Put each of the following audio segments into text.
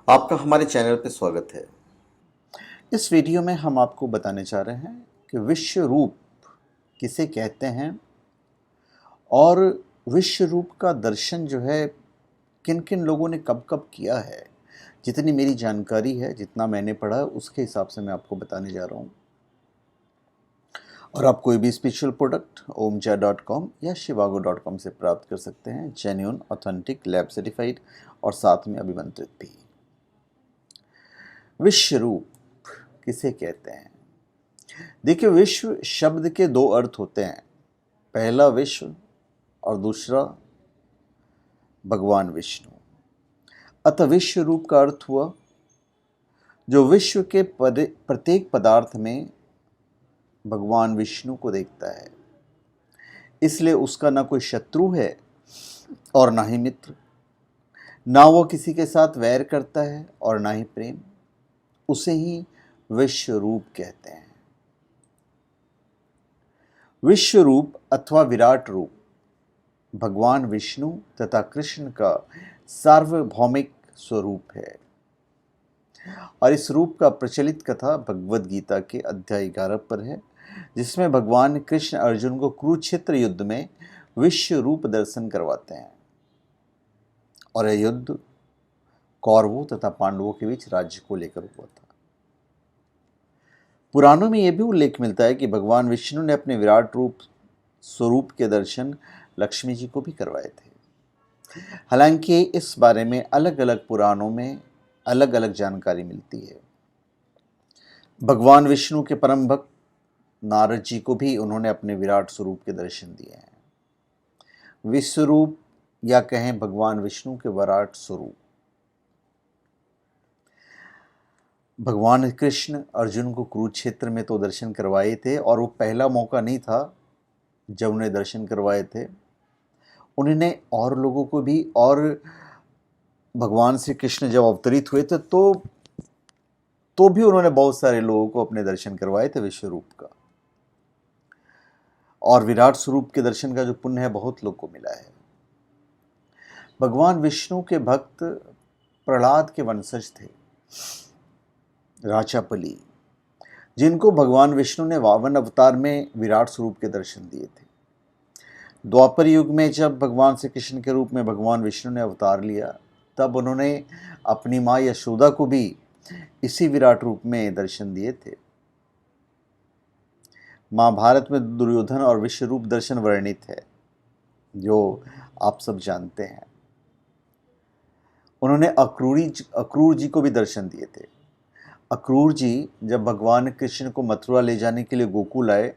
आपका हमारे चैनल पे स्वागत है। इस वीडियो में हम आपको बताने जा रहे हैं कि विश्व रूप किसे कहते हैं और विश्व रूप का दर्शन जो है किन किन लोगों ने कब कब किया है। जितनी मेरी जानकारी है, जितना मैंने पढ़ा है, उसके हिसाब से मैं आपको बताने जा रहा हूँ। और आप कोई भी स्पिरिचुअल प्रोडक्ट omja.com या shivago.com से प्राप्त कर सकते हैं, जेन्युइन, ऑथेंटिक, लैब सर्टिफाइड और साथ में अभिमंत्रित भी। विश्व रूप किसे कहते हैं? देखिए, विश्व शब्द के दो अर्थ होते हैं। पहला विश्व और दूसरा भगवान विष्णु। अतः विश्व रूप का अर्थ हुआ जो विश्व के प्रत्येक पदार्थ में भगवान विष्णु को देखता है। इसलिए उसका ना कोई शत्रु है और ना ही मित्र, ना वो किसी के साथ वैर करता है और ना ही प्रेम। उसे ही विश्व रूप कहते हैं। विश्व रूप अथवा विराट रूप भगवान विष्णु तथा कृष्ण का सार्वभौमिक स्वरूप है और इस रूप का प्रचलित कथा भगवद गीता के अध्याय 11 पर है, जिसमें भगवान कृष्ण अर्जुन को कुरुक्षेत्र युद्ध में विश्व रूप दर्शन करवाते हैं और यह युद्ध कौरवों तथा पांडवों के बीच राज्य को लेकर हुआ था। पुराणों में यह भी उल्लेख मिलता है कि भगवान विष्णु ने अपने विराट रूप स्वरूप के दर्शन लक्ष्मी जी को भी करवाए थे। हालांकि इस बारे में अलग अलग पुराणों में अलग अलग जानकारी मिलती है। भगवान विष्णु के परम भक्त नारद जी को भी उन्होंने अपने विराट स्वरूप के दर्शन दिए हैं। विश्व रूप या कहें भगवान विष्णु के विराट स्वरूप। भगवान कृष्ण अर्जुन को कुरुक्षेत्र में तो दर्शन करवाए थे और वो पहला मौका नहीं था जब उन्हें दर्शन करवाए थे। उन्होंने और लोगों को भी, और भगवान श्री कृष्ण जब अवतरित हुए थे तो भी उन्होंने बहुत सारे लोगों को अपने दर्शन करवाए थे विश्व रूप का। और विराट स्वरूप के दर्शन का जो पुण्य है बहुत लोग को मिला है। भगवान विष्णु के भक्त प्रहलाद के वंशज थे राचापली, जिनको भगवान विष्णु ने वामन अवतार में विराट स्वरूप के दर्शन दिए थे। द्वापर युग में जब भगवान श्री कृष्ण के रूप में भगवान विष्णु ने अवतार लिया, तब उन्होंने अपनी माँ यशोदा को भी इसी विराट रूप में दर्शन दिए थे। महाभारत में दुर्योधन और विश्व रूप दर्शन वर्णित है, जो आप सब जानते हैं। उन्होंने अक्रूर जी को भी दर्शन दिए थे। अक्रूर जी जब भगवान कृष्ण को मथुरा ले जाने के लिए गोकुल आए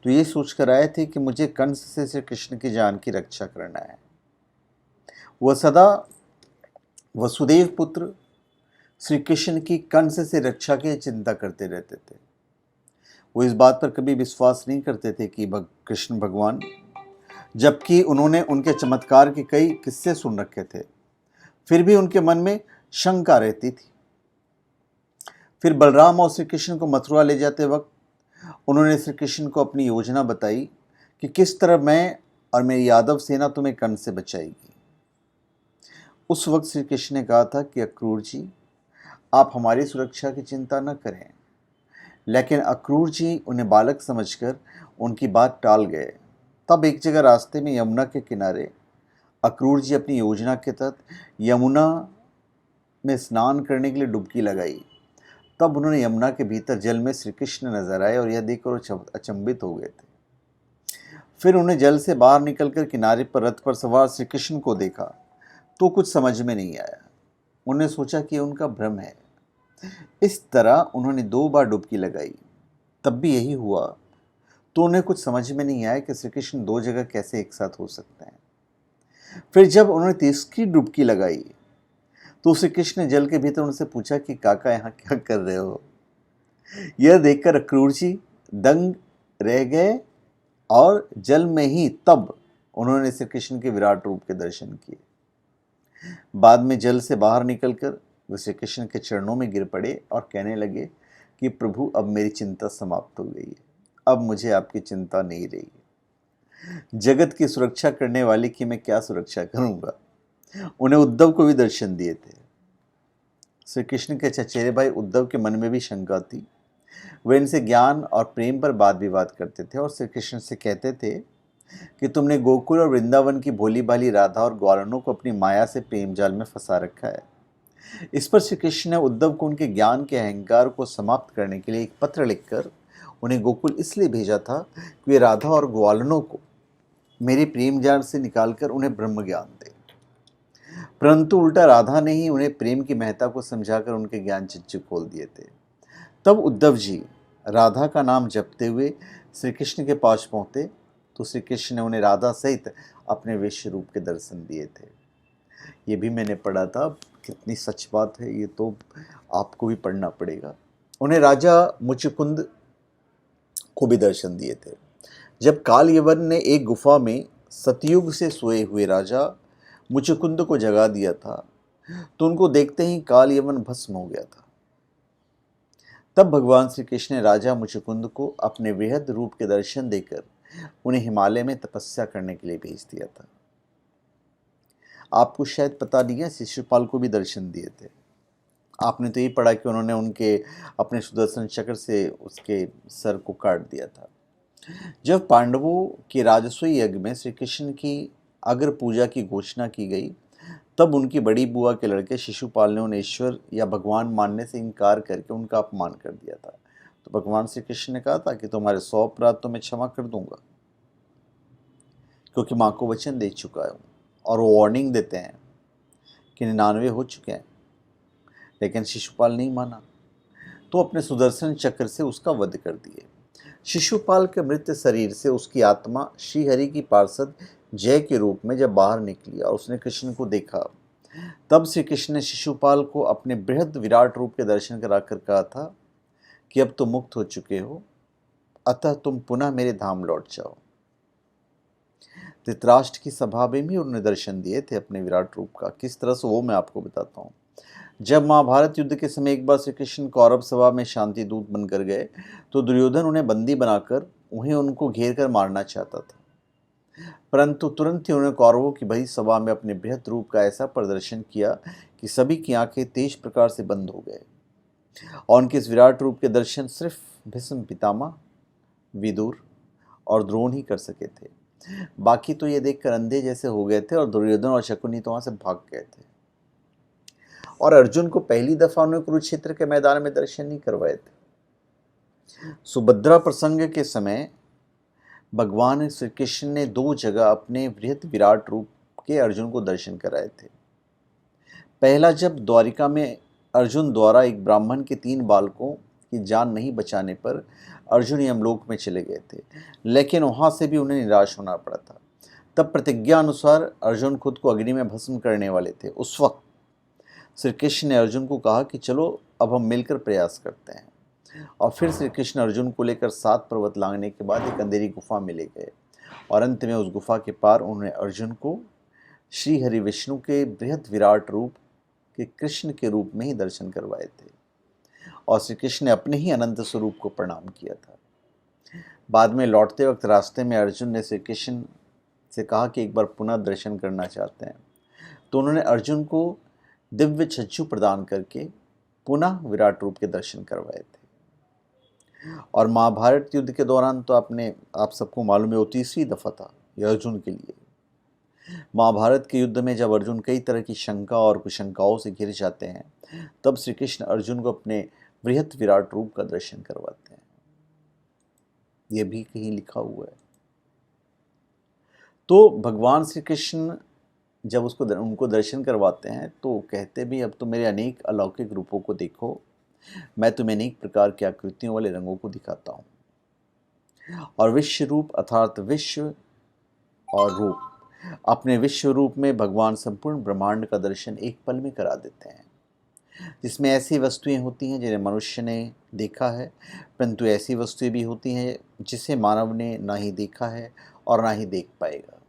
तो ये सोचकर आए थे कि मुझे कंस से श्री कृष्ण की जान की रक्षा करना है। वह सदा वसुदेव पुत्र श्री कृष्ण की कंस से रक्षा की चिंता करते रहते थे। वो इस बात पर कभी विश्वास नहीं करते थे कि कृष्ण भगवान, जबकि उन्होंने उनके चमत्कार के कई किस्से सुन रखे थे, फिर भी उनके मन में शंका रहती थी। फिर बलराम और श्री कृष्ण को मथुरा ले जाते वक्त उन्होंने श्री कृष्ण को अपनी योजना बताई कि किस तरह मैं और मेरी यादव सेना तुम्हें कंस से बचाएगी। उस वक्त श्री कृष्ण ने कहा था कि अक्रूर जी, आप हमारी सुरक्षा की चिंता न करें। लेकिन अक्रूर जी उन्हें बालक समझकर उनकी बात टाल गए। तब एक जगह रास्ते में यमुना के किनारे अक्रूर जी अपनी योजना के तहत यमुना में स्नान करने के लिए डुबकी लगाई। तब उन्होंने यमुना के भीतर जल में श्री कृष्ण नजर आए और यह देखकर अचंभित हो गए थे। फिर उन्हें जल से बाहर निकलकर किनारे पर रथ पर सवार श्री कृष्ण को देखा तो कुछ समझ में नहीं आया। उन्होंने सोचा कि उनका भ्रम है। इस तरह उन्होंने 2 बार डुबकी लगाई, तब भी यही हुआ। तो उन्हें कुछ समझ में नहीं आया कि श्री कृष्ण 2 जगह कैसे एक साथ हो सकते हैं। फिर जब उन्होंने तीसरी डुबकी लगाई तो श्री कृष्ण ने जल के भीतर उनसे पूछा कि काका यहाँ क्या कर रहे हो। यह देखकर अक्रूर जी दंग रह गए और जल में ही तब उन्होंने श्री कृष्ण के विराट रूप के दर्शन किए। बाद में जल से बाहर निकलकर वे श्री कृष्ण के चरणों में गिर पड़े और कहने लगे कि प्रभु, अब मेरी चिंता समाप्त हो गई है, अब मुझे आपकी चिंता नहीं रही। जगत की सुरक्षा करने वाले की मैं क्या सुरक्षा करूंगा। उन्हें उद्धव को भी दर्शन दिए थे। श्री कृष्ण के चचेरे भाई उद्धव के मन में भी शंका थी। वे इनसे ज्ञान और प्रेम पर वाद विवाद करते थे और श्री कृष्ण से कहते थे कि तुमने गोकुल और वृंदावन की भोली भाली राधा और ग्वालनों को अपनी माया से प्रेम जाल में फंसा रखा है। इस पर श्री कृष्ण ने उद्धव को उनके ज्ञान के अहंकार को समाप्त करने के लिए एक पत्र लिखकर उन्हें गोकुल इसलिए भेजा था कि वे राधा और ग्वालनों को मेरे प्रेम जाल से निकालकर उन्हें ब्रह्म ज्ञान दें। परंतु उल्टा राधा ने ही उन्हें प्रेम की महत्ता को समझाकर उनके ज्ञान चिज्जू खोल दिए थे। तब उद्धव जी राधा का नाम जपते हुए श्री कृष्ण के पास पहुंचे तो श्री कृष्ण ने उन्हें राधा सहित अपने विश्व रूप के दर्शन दिए थे। ये भी मैंने पढ़ा था, कितनी सच बात है ये तो आपको भी पढ़ना पड़ेगा। उन्हें राजा मुचुकुंद को भी दर्शन दिए थे। जब काल यवन ने एक गुफा में सतयुग से सोए हुए राजा मुचुकुंद को जगा दिया था तो उनको देखते ही काल यवन भस्म हो गया था। तब भगवान श्री कृष्ण ने राजा मुचुकुंद को अपने वृहद रूप के दर्शन देकर उन्हें हिमालय में तपस्या करने के लिए भेज दिया था। आपको शायद पता नहीं है, शिशुपाल को भी दर्शन दिए थे। आपने तो ये पढ़ा कि उन्होंने उनके अपने सुदर्शन चक्र से उसके सर को काट दिया था। जब पांडवों के राजसूय यज्ञ में श्री कृष्ण की अग्र पूजा की घोषणा की गई तब उनकी बड़ी बुआ के लड़के शिशुपाल ने उन्हें ईश्वर या भगवान मानने से इनकार करके उनका अपमान कर दिया था। तो भगवान श्री कृष्ण ने कहा था कि तुम्हारे 100 अपराध तो मैं क्षमा कर दूंगा, क्योंकि माँ को वचन दे चुका हूँ। और वो वार्निंग देते हैं कि 99 हो चुके हैं, लेकिन शिशुपाल नहीं माना तो अपने सुदर्शन चक्र से उसका वध कर दिए। शिशुपाल के मृत शरीर से उसकी आत्मा श्रीहरि की पार्षद जय के रूप में जब बाहर निकली और उसने कृष्ण को देखा तब श्री कृष्ण ने शिशुपाल को अपने बृहद विराट रूप के दर्शन कराकर कहा था कि अब तुम मुक्त हो चुके हो, अतः तुम पुनः मेरे धाम लौट जाओ। धृतराष्ट्र की सभा में भी उन्होंने दर्शन दिए थे अपने विराट रूप का। किस तरह से वो मैं आपको बताता हूँ। जब महाभारत युद्ध के समय एक बार श्री कृष्ण कौरव सभा में शांति दूत बनकर गए तो दुर्योधन उन्हें बंदी बनाकर उनको घेर कर मारना चाहता था, परंतु तुरंत ही उन्होंने कौरवों की भरी सभा में अपने बृहद रूप का ऐसा प्रदर्शन किया कि सभी की आंखें तेज प्रकार से बंद हो गए और उनके इस विराट रूप के दर्शन सिर्फ भीष्म पितामह, विदुर और द्रोण ही कर सके थे। बाकी तो ये देखकर अंधे जैसे हो गए थे और दुर्योधन और शकुनी तो वहां से भाग गए थे। और अर्जुन को पहली दफा उन्होंने कुरुक्षेत्र के मैदान में दर्शन नहीं करवाए थे। सुभद्रा प्रसंग के समय भगवान श्री कृष्ण ने 2 जगह अपने बृहद विराट रूप के अर्जुन को दर्शन कराए थे। पहला जब द्वारिका में अर्जुन द्वारा एक ब्राह्मण के 3 बालकों की जान नहीं बचाने पर अर्जुन यमलोक में चले गए थे, लेकिन वहां से भी उन्हें निराश होना पड़ा था। तब प्रतिज्ञा अनुसार अर्जुन खुद को अग्नि में भस्म करने वाले थे। उस वक्त श्री कृष्ण ने अर्जुन को कहा कि चलो अब हम मिलकर प्रयास करते हैं। और फिर श्री कृष्ण अर्जुन को लेकर 7 पर्वत लांघने के बाद एक अंधेरी गुफा में ले गए और अंत में उस गुफा के पार उन्होंने अर्जुन को श्री हरि विष्णु के बृहद विराट रूप के कृष्ण के रूप में ही दर्शन करवाए थे और श्री कृष्ण ने अपने ही अनंत स्वरूप को प्रणाम किया था। बाद में लौटते वक्त रास्ते में अर्जुन ने श्री कृष्ण से कहा कि एक बार पुनः दर्शन करना चाहते हैं, तो उन्होंने अर्जुन को दिव्य छज्जू प्रदान करके पुनः विराट रूप के दर्शन करवाए थे। और महाभारत युद्ध के दौरान तो आप सबको मालूम है वो 3री दफा था यह अर्जुन के लिए। महाभारत के युद्ध में जब अर्जुन कई तरह की शंका और कुशंकाओं से घिर जाते हैं तब श्री कृष्ण अर्जुन को अपने बृहद विराट रूप का दर्शन करवाते हैं। यह भी कहीं लिखा हुआ है। तो भगवान श्री कृष्ण जब उनको दर्शन करवाते हैं तो कहते भी अब तो मेरे अनेक अलौकिक रूपों को देखो, मैं तुम्हें अनेक प्रकार की आकृतियों वाले रंगों को दिखाता हूँ। और विश्व रूप अर्थात विश्व और रूप, अपने विश्व रूप में भगवान संपूर्ण ब्रह्मांड का दर्शन एक पल में करा देते हैं, जिसमें ऐसी वस्तुएं होती हैं जिन्हें मनुष्य ने देखा है, परंतु ऐसी वस्तुएं भी होती हैं जिसे मानव ने ना ही देखा है और ना ही देख पाएगा।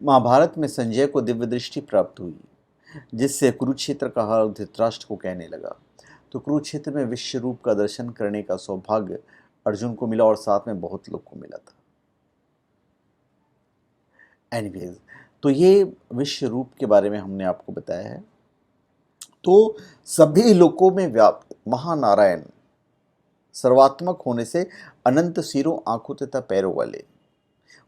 महाभारत में संजय को दिव्य दृष्टि प्राप्त हुई, जिससे कुरुक्षेत्र का हाल धृतराष्ट्र को कहने लगा। तो कुरुक्षेत्र में विश्व रूप का दर्शन करने का सौभाग्य अर्जुन को मिला और साथ में बहुत लोग को मिला था। एनीवेज, तो ये विश्व रूप के बारे में हमने आपको बताया है। तो सभी लोकों में व्याप्त महानारायण सर्वात्मक होने से अनंत सिरों, आंखों तथा पैरों वाले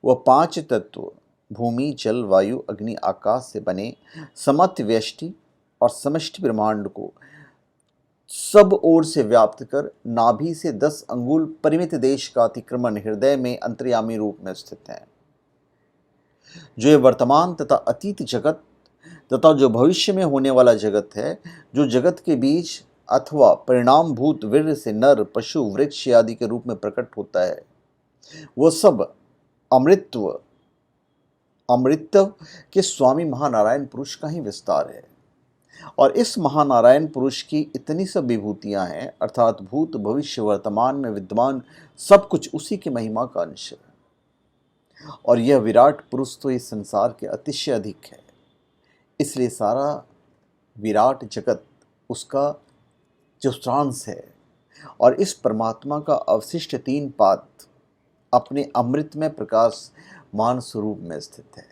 वह 5 तत्व भूमि, जल, वायु, अग्नि, आकाश से बने समस्त व्यष्टि और समष्टि ब्रह्मांड को सब ओर से व्याप्त कर नाभि से 10 अंगुल परिमित देश का अतिक्रमण हृदय में अंतर्यामी रूप में स्थित है। जो ये वर्तमान तथा अतीत जगत तथा जो भविष्य में होने वाला जगत है, जो जगत के बीच अथवा परिणामभूत वीर्य से नर, पशु, वृक्ष आदि के रूप में प्रकट होता है, वह सब अमृतत्व के स्वामी महानारायण पुरुष का ही विस्तार है। और इस महानारायण पुरुष की इतनी सब विभूतियां हैं, अर्थात भूत, भविष्य, वर्तमान में विद्यमान सब कुछ उसी की महिमा का अंश है। और यह विराट पुरुष तो इस संसार के अतिशय अधिक है, इसलिए सारा विराट जगत उसका चतुर्थांश है। और इस परमात्मा का अवशिष्ट 3 पाद अपने अमृत में प्रकाश मान स्वरूप में स्थित है।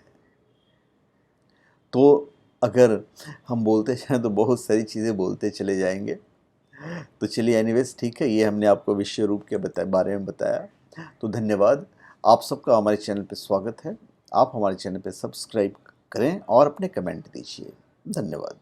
तो अगर हम बोलते जाएं तो बहुत सारी चीज़ें बोलते चले जाएंगे। तो चलिए एनीवेज ठीक है, ये हमने आपको विषय रूप के बारे में बताया। तो धन्यवाद, आप सबका हमारे चैनल पे स्वागत है। आप हमारे चैनल पे सब्सक्राइब करें और अपने कमेंट दीजिए। धन्यवाद।